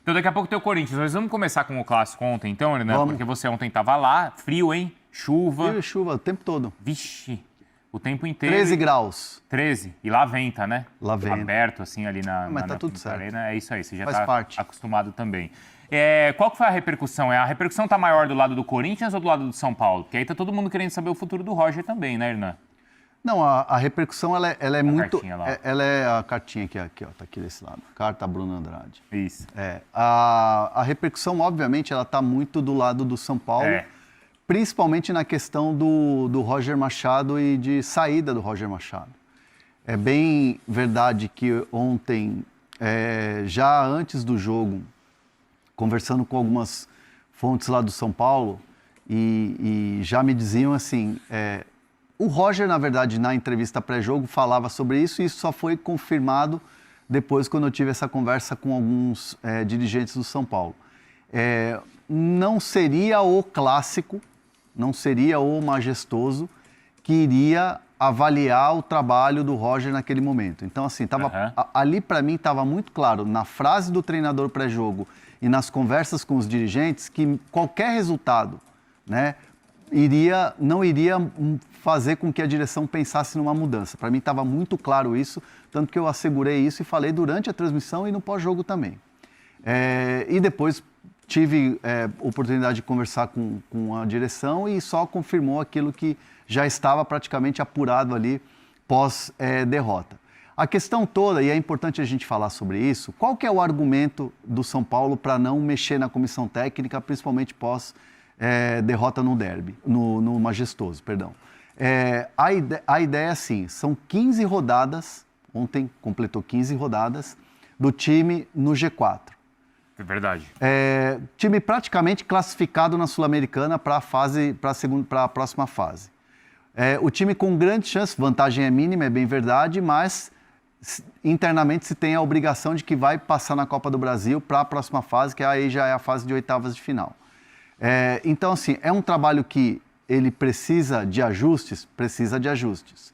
Então daqui a pouco tem o Corinthians. Nós vamos começar com o clássico ontem, então, né? Vamos. Porque você ontem estava lá, frio, hein? Chuva. Frio e chuva o tempo todo. Vixe, o tempo inteiro. 13 graus. 13. E lá venta, né? Lá venta. Aberto, assim, ali na Mas tá na tudo certo. arena. É isso aí, você já Faz está parte. acostumado também. Qual que foi a repercussão? A repercussão tá maior do lado do Corinthians ou do lado do São Paulo? Porque aí tá todo mundo querendo saber o futuro do Roger também, né, Hernan? Não, a repercussão, ela é muito... cartinha lá. Ela é a cartinha aqui, ó, tá aqui desse lado. Carta Bruno Andrade. Isso. A repercussão, obviamente, ela tá muito do lado do São Paulo, principalmente na questão do Roger Machado e de saída do Roger Machado. É bem verdade que ontem, já antes do jogo, conversando com algumas fontes lá do São Paulo, e já me diziam assim... O Roger, na verdade, na entrevista pré-jogo, falava sobre isso e isso só foi confirmado depois quando eu tive essa conversa com alguns dirigentes do São Paulo. Não seria o clássico, não seria o majestoso que iria avaliar o trabalho do Roger naquele momento. Então, assim, ali para mim estava muito claro, na frase do treinador pré-jogo e nas conversas com os dirigentes, que qualquer resultado, né, não iria fazer com que a direção pensasse numa mudança. Para mim estava muito claro isso, tanto que eu assegurei isso e falei durante a transmissão e no pós-jogo também. E depois tive oportunidade de conversar com a direção e só confirmou aquilo que já estava praticamente apurado ali pós-derrota. A questão toda, e é importante a gente falar sobre isso, qual que é o argumento do São Paulo para não mexer na comissão técnica, principalmente pós-derrota no derby, no majestoso, perdão. A ideia é assim, são 15 rodadas, ontem completou 15 rodadas, do time no G4. É verdade. Time praticamente classificado na Sul-Americana para a próxima fase. O time com grande chance, vantagem é mínima, é bem verdade, mas internamente se tem a obrigação de que vai passar na Copa do Brasil para a próxima fase, que aí já é a fase de oitavas de final. Então, assim, é um trabalho que ele precisa de ajustes? Precisa de ajustes.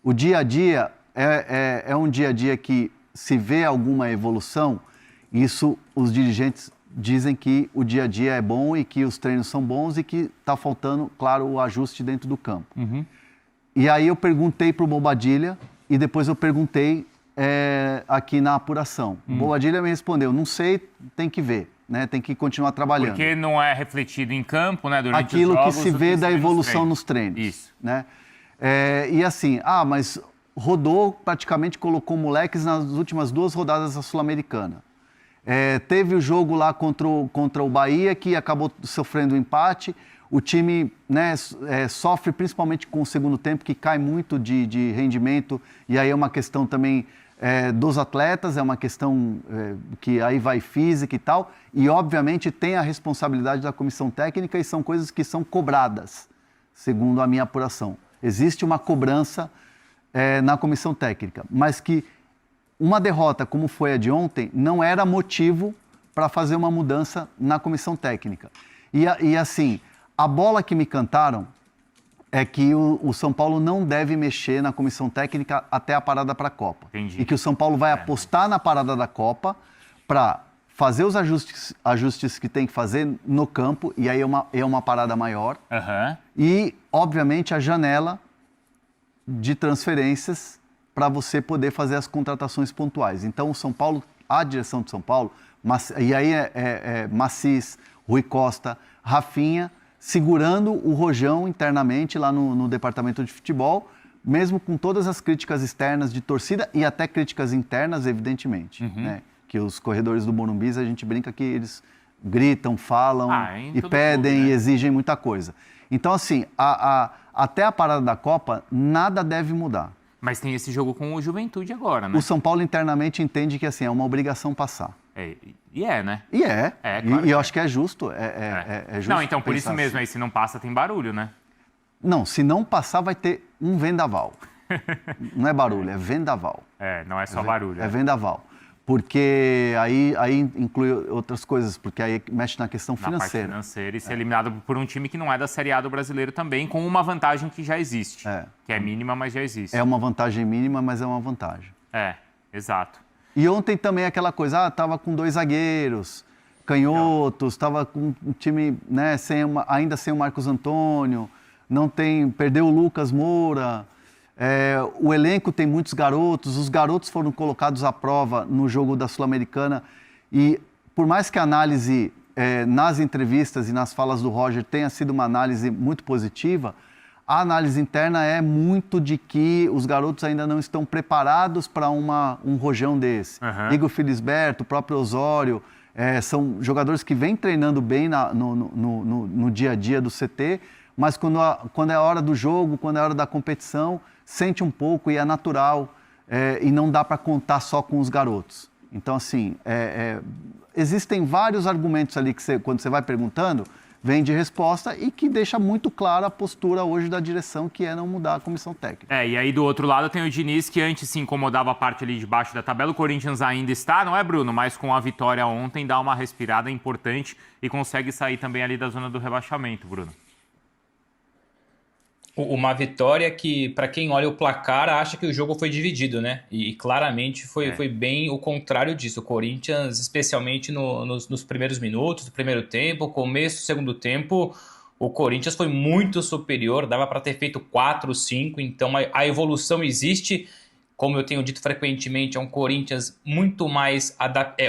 O dia a dia é um dia a dia que, se vê alguma evolução, isso os dirigentes dizem que o dia a dia é bom e que os treinos são bons e que está faltando, claro, o ajuste dentro do campo. Uhum. E aí eu perguntei para o Bobadilla e depois eu perguntei aqui na apuração. O Bobadilla me respondeu, não sei, tem que ver. Né, tem que continuar trabalhando. Porque não é refletido em campo, né, durante aquilo os jogos, que se vê da evolução nos treinos. Isso. Né? E assim, mas rodou, praticamente colocou moleques nas últimas 2 rodadas da Sul-Americana. Teve o jogo lá contra o Bahia, que acabou sofrendo um empate. O time, né, sofre principalmente com o segundo tempo, que cai muito de rendimento, e aí é uma questão também dos atletas, é uma questão que aí vai física e tal, e obviamente tem a responsabilidade da comissão técnica e são coisas que são cobradas, segundo a minha apuração. Existe uma cobrança na comissão técnica, mas que uma derrota como foi a de ontem não era motivo para fazer uma mudança na comissão técnica. E assim, a bola que me cantaram é que o São Paulo não deve mexer na comissão técnica até a parada para a Copa. Entendi. E que o São Paulo vai apostar na parada da Copa para fazer os ajustes que tem que fazer no campo, e aí é uma parada maior. Uhum. E, obviamente, a janela de transferências para você poder fazer as contratações pontuais. Então, o São Paulo, a direção de São Paulo, e aí Macis, Rui Costa, Rafinha, segurando o rojão internamente lá no departamento de futebol, mesmo com todas as críticas externas de torcida e até críticas internas, evidentemente. Né? Que os corredores do Morumbi, a gente brinca que eles gritam, falam e pedem, né? E exigem muita coisa. Então, assim, até a parada da Copa, nada deve mudar. Mas tem esse jogo com o Juventude agora, né? O São Paulo internamente entende que assim, é uma obrigação passar. Né? Claro, e eu acho que é justo. Justo. Não, então por isso mesmo, aí se não passa tem barulho, né? Não, se não passar vai ter um vendaval. Não é barulho, é vendaval. Não é só barulho. É vendaval. Porque aí inclui outras coisas, porque aí mexe na questão financeira. Na parte financeira e ser eliminado por um time que não é da Série A do Brasileiro também, com uma vantagem que já existe. Que é mínima, mas já existe. É uma vantagem mínima, mas é uma vantagem. Exato. E ontem também aquela coisa, tava com 2 zagueiros, canhotos, estava com um time, né, ainda sem o Marcos Antônio, perdeu o Lucas Moura, o elenco tem muitos garotos, os garotos foram colocados à prova no jogo da Sul-Americana e por mais que a análise nas entrevistas e nas falas do Roger tenha sido uma análise muito positiva, a análise interna é muito de que os garotos ainda não estão preparados para um rojão desse. Igor Felisberto, o próprio Osório, são jogadores que vêm treinando bem no dia a dia do CT, mas quando é a hora do jogo, quando é a hora da competição, sente um pouco e é natural, e não dá para contar só com os garotos. Então, assim, existem vários argumentos ali que quando você vai perguntando, vem de resposta e que deixa muito clara a postura hoje da direção, que é não mudar a comissão técnica. E aí do outro lado tem o Diniz, que antes se incomodava a parte ali de baixo da tabela. O Corinthians ainda está, não é, Bruno? Mas com a vitória ontem dá uma respirada importante e consegue sair também ali da zona do rebaixamento, Bruno. Uma vitória que, para quem olha o placar, acha que o jogo foi dividido, né? E claramente foi bem o contrário disso. O Corinthians, especialmente nos primeiros minutos do primeiro tempo, começo do segundo tempo, o Corinthians foi muito superior, dava para ter feito 4, 5, então a evolução existe. Como eu tenho dito frequentemente, é um Corinthians muito mais...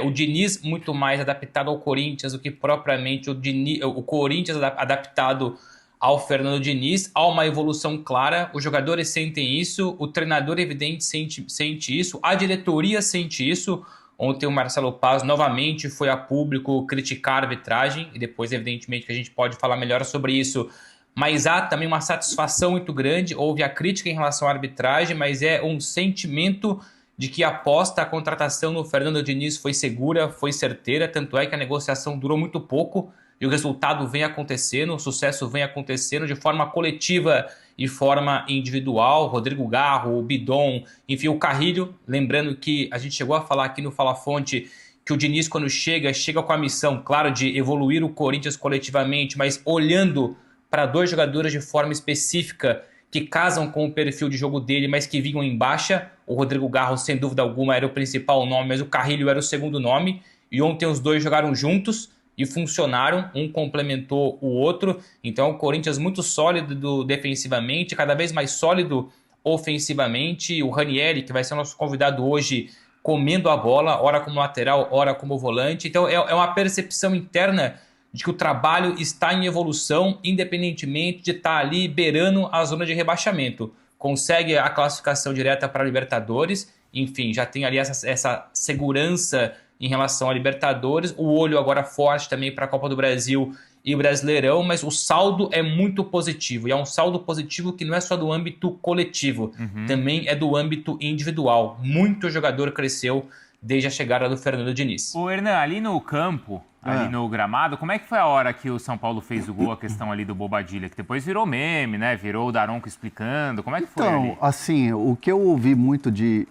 o Diniz muito mais adaptado ao Corinthians do que propriamente o Corinthians adaptado ao Fernando Diniz. Há uma evolução clara, os jogadores sentem isso, o treinador evidente sente isso, a diretoria sente isso. Ontem o Marcelo Paz novamente foi a público criticar a arbitragem, e depois evidentemente que a gente pode falar melhor sobre isso, mas há também uma satisfação muito grande. Houve a crítica em relação à arbitragem, mas é um sentimento de que a aposta, a contratação no Fernando Diniz foi segura, foi certeira, tanto é que a negociação durou muito pouco, e o resultado vem acontecendo, o sucesso vem acontecendo de forma coletiva e forma individual. Rodrigo Garro, o Bidon, enfim, o Carrilho. Lembrando que a gente chegou a falar aqui no Fala Fonte que o Diniz, quando chega com a missão, claro, de evoluir o Corinthians coletivamente, mas olhando para 2 jogadores de forma específica que casam com o perfil de jogo dele, mas que vinham em baixa. O Rodrigo Garro, sem dúvida alguma, era o principal nome, mas o Carrilho era o segundo nome. E ontem os 2 jogaram juntos e funcionaram, um complementou o outro. Então o Corinthians muito sólido defensivamente, cada vez mais sólido ofensivamente. O Ranieri, que vai ser nosso convidado hoje, comendo a bola, ora como lateral, ora como volante. Então é uma percepção interna de que o trabalho está em evolução, independentemente de estar ali beirando a zona de rebaixamento. Consegue a classificação direta para a Libertadores, enfim, já tem ali essa segurança em relação a Libertadores, o olho agora forte também para a Copa do Brasil e o Brasileirão, mas o saldo é muito positivo, e é um saldo positivo que não é só do âmbito coletivo, também é do âmbito individual. Muito jogador cresceu desde a chegada do Fernando Diniz. O Hernan, ali no campo, ali no gramado, como é que foi a hora que o São Paulo fez o gol, a questão ali do Bobadilla, que depois virou meme, né? Virou o Daronco explicando, como é que foi ali? Então, assim, o que eu ouvi muito de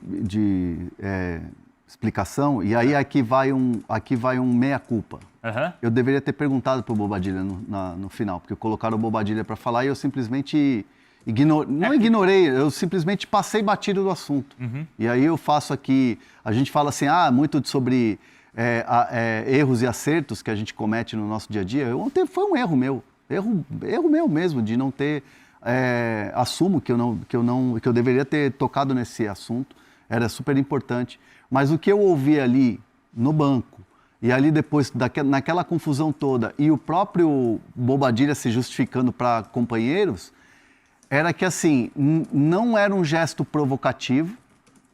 explicação, e aí aqui vai um meia-culpa. Eu deveria ter perguntado para o Bobadilla no final, porque colocaram o Bobadilla para falar e eu simplesmente ignorei, eu simplesmente passei batido do assunto. E aí eu faço aqui, a gente fala assim, muito sobre erros e acertos que a gente comete no nosso dia a dia. Ontem foi um erro meu mesmo, de não ter, assumo que eu deveria ter tocado nesse assunto, era super importante. Mas o que eu ouvi ali no banco, e ali depois, naquela confusão toda, e o próprio Bobadilla se justificando para companheiros, era que, assim, não era um gesto provocativo,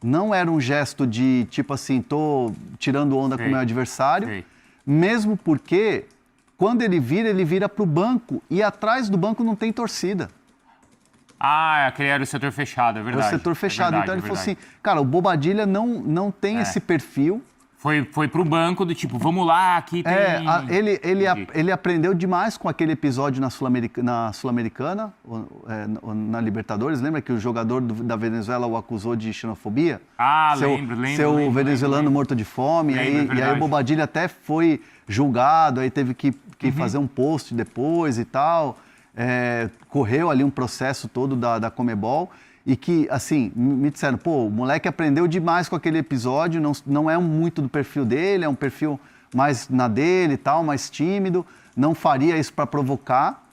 não era um gesto de, tipo assim, tô tirando onda com o meu adversário, mesmo porque, quando ele vira para o banco, e atrás do banco não tem torcida. Aquele era o setor fechado, é verdade. O setor fechado. Verdade, então ele falou assim, cara, o Bobadilla não tem esse perfil. Foi pro banco do tipo, vamos lá, aqui tem... Ele aprendeu demais com aquele episódio na Sul-Americana, na Libertadores. Lembra que o jogador da Venezuela o acusou de xenofobia? Lembro. Venezuelano morto de fome. E aí o Bobadilla até foi julgado, aí teve que fazer um post depois e tal. Correu ali um processo todo da Conmebol. E que, assim, me disseram, o moleque aprendeu demais com aquele episódio, não é muito do perfil dele, é um perfil mais na dele e tal, mais tímido, não faria isso para provocar,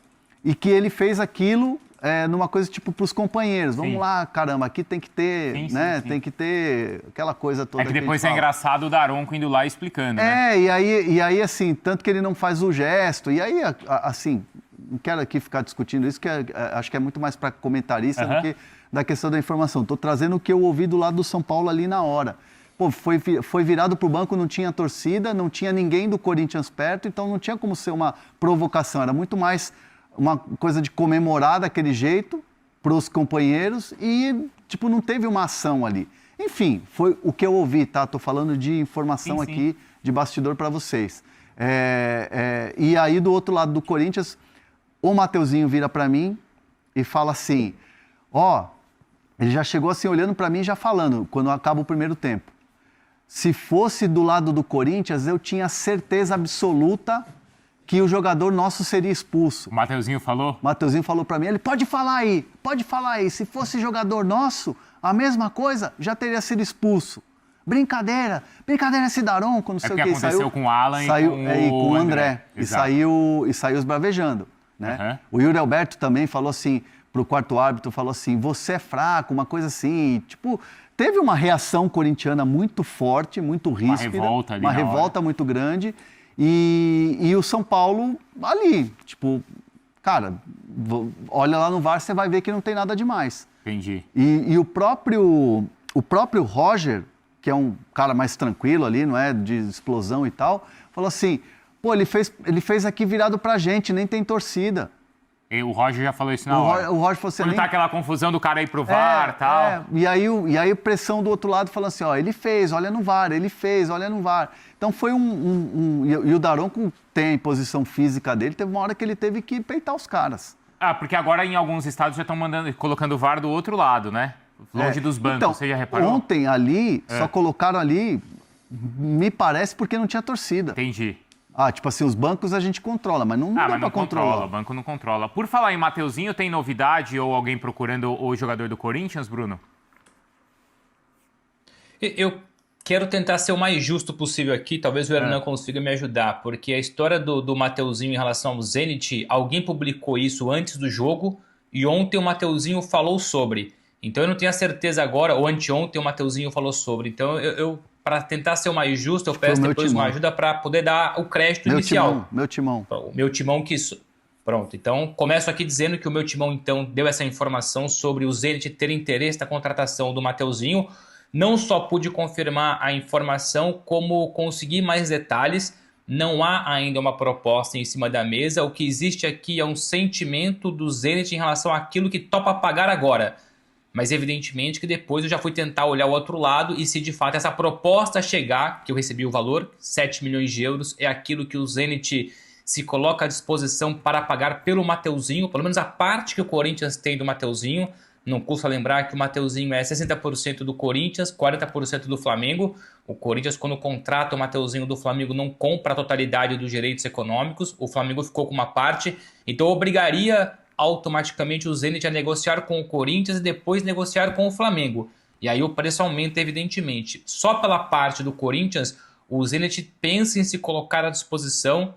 e que ele fez aquilo numa coisa tipo para os companheiros. Vamos lá, caramba, aqui tem que ter, né? Tem que ter aquela coisa toda. É que depois é engraçado o Daronco indo lá explicando, né? E aí, assim, tanto que ele não faz o gesto, e aí, assim, não quero aqui ficar discutindo isso, que acho que é muito mais para comentarista do que da questão da informação. Estou trazendo o que eu ouvi do lado do São Paulo ali na hora. Pô, foi virado para o banco, não tinha torcida, não tinha ninguém do Corinthians perto, então não tinha como ser uma provocação, era muito mais uma coisa de comemorar daquele jeito para os companheiros e, tipo, não teve uma ação ali. Enfim, foi o que eu ouvi, tá? Estou falando de informação aqui, de bastidor para vocês. E aí, do outro lado do Corinthians, o Mateuzinho vira para mim e fala assim, ele já chegou assim, olhando para mim e já falando, quando acaba o primeiro tempo. Se fosse do lado do Corinthians, eu tinha certeza absoluta que o jogador nosso seria expulso. O Mateuzinho falou? O Mateuzinho falou para mim, ele pode falar aí. Se fosse jogador nosso, a mesma coisa, já teria sido expulso. Brincadeira esse Daronco, não sei o que. Aconteceu com o Alan e com o André. E saiu esbravejando. Né? O Yuri Alberto também falou assim, pro quarto árbitro, falou assim, você é fraco, uma coisa assim. Tipo, teve uma reação corintiana muito forte, muito ríspida. Uma revolta muito grande. E o São Paulo ali, tipo, cara, olha lá no VAR, você vai ver que não tem nada demais. Entendi. E o próprio Roger, que é um cara mais tranquilo ali, não é de explosão e tal, falou assim, pô, ele fez aqui virado pra gente, nem tem torcida. E o Roger já falou isso na hora. O Roger falou assim... Quando tá aquela confusão do cara ir pro VAR e tal. E aí pressão do outro lado falando assim, ele fez, olha no VAR, olha no VAR. Então foi E o Daronco tem posição física dele, teve uma hora que ele teve que peitar os caras. Porque agora em alguns estados já estão colocando o VAR do outro lado, né? Longe dos bancos, então, você já reparou? Ontem ali, só colocaram ali, me parece, porque não tinha torcida. Entendi. Tipo assim, os bancos a gente controla, mas não dá pra controlar. O banco não controla. Por falar em Mateuzinho, tem novidade ou alguém procurando o jogador do Corinthians, Bruno? Eu quero tentar ser o mais justo possível aqui, talvez o Hernan consiga me ajudar, porque a história do Mateuzinho em relação ao Zenit, alguém publicou isso antes do jogo e ontem o Mateuzinho falou sobre. Então eu não tenho a certeza agora, ou anteontem o Mateuzinho falou sobre. Então para tentar ser o mais justo, eu peço depois uma ajuda para poder dar o crédito inicial. Meu timão. O meu timão que isso. Pronto, então começo aqui dizendo que o meu timão então deu essa informação sobre o Zenit ter interesse na contratação do Mateuzinho. Não só pude confirmar a informação, como conseguir mais detalhes. Não há ainda uma proposta em cima da mesa. O que existe aqui é um sentimento do Zenit em relação àquilo que topa pagar agora. Mas evidentemente que depois eu já fui tentar olhar o outro lado e se de fato essa proposta chegar, que eu recebi o valor, 7 milhões de euros, é aquilo que o Zenit se coloca à disposição para pagar pelo Mateuzinho, pelo menos a parte que o Corinthians tem do Mateuzinho. Não custa lembrar que o Mateuzinho é 60% do Corinthians, 40% do Flamengo. O Corinthians, quando contrata o Mateuzinho do Flamengo, não compra a totalidade dos direitos econômicos. O Flamengo ficou com uma parte, então obrigaria automaticamente o Zenit a negociar com o Corinthians e depois negociar com o Flamengo. E aí o preço aumenta, evidentemente. Só pela parte do Corinthians, o Zenit pensa em se colocar à disposição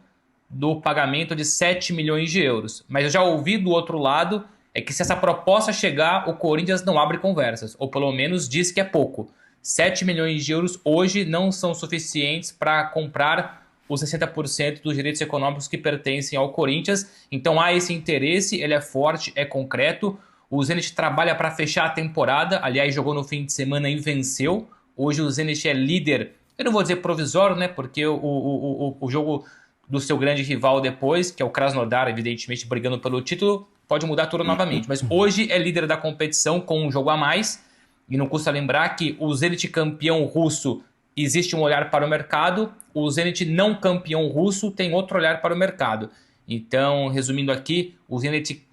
do pagamento de 7 milhões de euros. Mas eu já ouvi do outro lado é que se essa proposta chegar, o Corinthians não abre conversas, ou pelo menos diz que é pouco. 7 milhões de euros hoje não são suficientes para comprar os 60% dos direitos econômicos que pertencem ao Corinthians. Então há esse interesse, ele é forte, é concreto. O Zenit trabalha para fechar a temporada, aliás, jogou no fim de semana e venceu. Hoje o Zenit é líder, eu não vou dizer provisório, né? Porque o jogo do seu grande rival depois, que é o Krasnodar, evidentemente, brigando pelo título, pode mudar tudo novamente. Mas hoje é líder da competição com um jogo a mais. E não custa lembrar que o Zenit campeão russo existe um olhar para o mercado, o Zenit não campeão russo tem outro olhar para o mercado. Então, resumindo aqui, o Zenit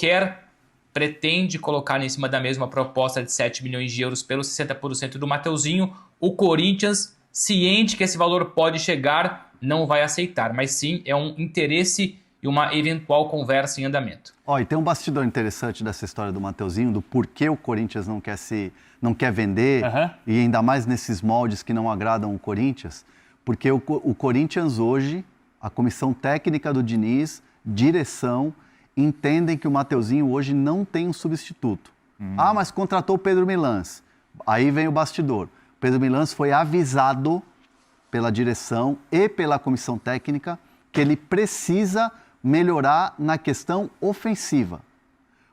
pretende colocar em cima da mesma proposta de 7 milhões de euros pelos 60% do Mateuzinho. O Corinthians, ciente que esse valor pode chegar, não vai aceitar, mas sim é um interesse e uma eventual conversa em andamento. E tem um bastidor interessante dessa história do Mateuzinho, do porquê o Corinthians não quer vender, e ainda mais nesses moldes que não agradam o Corinthians, Porque o Corinthians hoje, a comissão técnica do Diniz, direção, entendem que o Mateuzinho hoje não tem um substituto. Ah, mas contratou o Pedro Milans. Aí vem o bastidor. O Pedro Milans foi avisado pela direção e pela comissão técnica que ele precisa melhorar na questão ofensiva.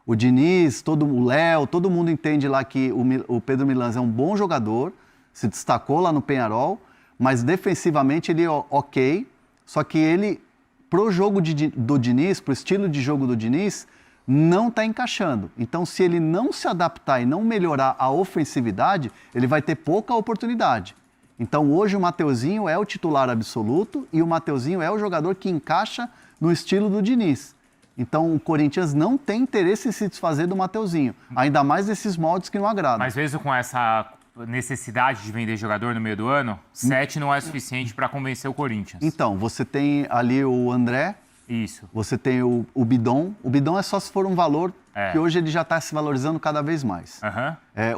O Diniz, o Léo, todo mundo entende lá que o Pedro Milans é um bom jogador, se destacou lá no Peñarol, mas defensivamente ele é ok, só que ele, pro jogo do Diniz, pro estilo de jogo do Diniz, não está encaixando. Então, se ele não se adaptar e não melhorar a ofensividade, ele vai ter pouca oportunidade. Então, hoje o Mateuzinho é o titular absoluto e o Mateuzinho é o jogador que encaixa no estilo do Diniz. Então, o Corinthians não tem interesse em se desfazer do Mateuzinho, ainda mais nesses moldes que não agradam. Mas mesmo com essa necessidade de vender jogador no meio do ano, 7 não é suficiente para convencer o Corinthians. Então, você tem ali o André, isso. Você tem o Bidon. O Bidon é só se for um valor que hoje ele já está se valorizando cada vez mais.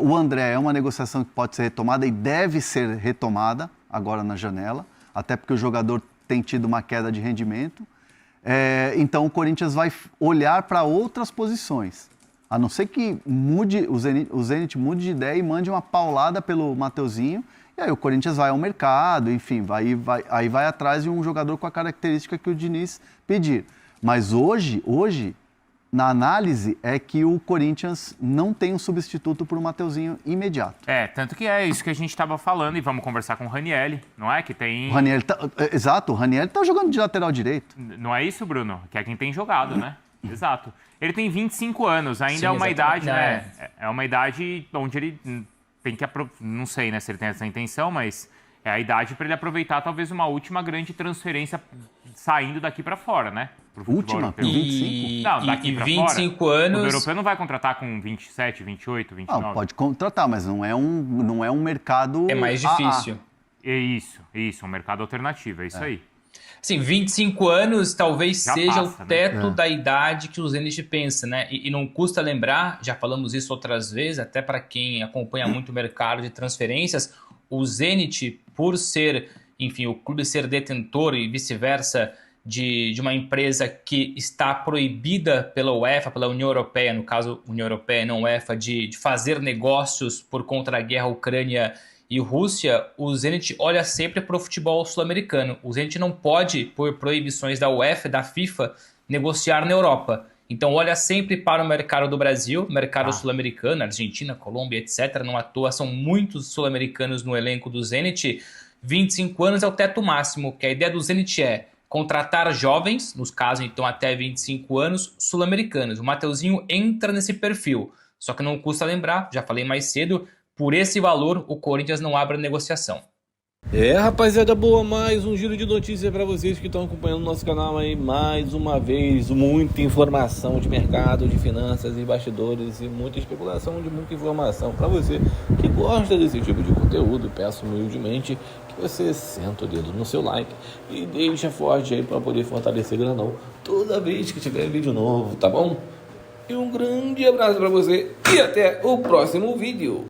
O André é uma negociação que pode ser retomada e deve ser retomada agora na janela, até porque o jogador tem tido uma queda de rendimento. Então o Corinthians vai olhar para outras posições. A não ser que o Zenit mude de ideia e mande uma paulada pelo Mateuzinho. E aí o Corinthians vai ao mercado, enfim, aí vai atrás de um jogador com a característica que o Diniz pedir. Mas hoje, na análise, é que o Corinthians não tem um substituto para o Mateuzinho imediato. Tanto que é isso que a gente estava falando, e vamos conversar com o Ranielli, não é? Que tem... Exato, o Ranielli está jogando de lateral direito. Não é isso, Bruno? Que é quem tem jogado, né? Exato. Ele tem 25 anos, ainda Sim, é uma idade, né? É uma idade onde ele tem que... Não sei, né, se ele tem essa intenção, mas é a idade para ele aproveitar talvez uma última grande transferência saindo daqui para fora, né? Última? Por 25? Não, daqui para 25 fora. anos... O europeu não vai contratar com 27, 28, 29? Não, pode contratar, mas não é um mercado... É mais difícil. É isso, um mercado alternativo, é isso aí. Sim, 25 anos talvez Já seja passa, o teto né? da idade que o Zenit pensa, né? E não custa lembrar, já falamos isso outras vezes, até para quem acompanha muito o mercado de transferências, o Zenit, por ser, enfim, o clube ser detentor e vice-versa de uma empresa que está proibida pela UEFA, pela União Europeia, no caso União Europeia, não UEFA, de fazer negócios por conta da guerra Ucrânia e Rússia, o Zenit olha sempre para o futebol sul-americano. O Zenit não pode, por proibições da UEFA, da FIFA, negociar na Europa. Então olha sempre para o mercado do Brasil, mercado sul-americano, Argentina, Colômbia, etc. Não à toa, são muitos sul-americanos no elenco do Zenit. 25 anos é o teto máximo, que a ideia do Zenit é contratar jovens, nos casos então até 25 anos, sul-americanos. O Mateuzinho entra nesse perfil, só que não custa lembrar, já falei mais cedo, por esse valor, o Corinthians não abre a negociação. Rapaziada boa, mais um giro de notícias para vocês que estão acompanhando o nosso canal aí, mais uma vez, muita informação de mercado, de finanças e bastidores e muita especulação de muita informação para você que gosta desse tipo de conteúdo. Peço humildemente que você senta o dedo no seu like e deixa forte aí para poder fortalecer o canal toda vez que tiver vídeo novo, tá bom? E um grande abraço para você e até o próximo vídeo.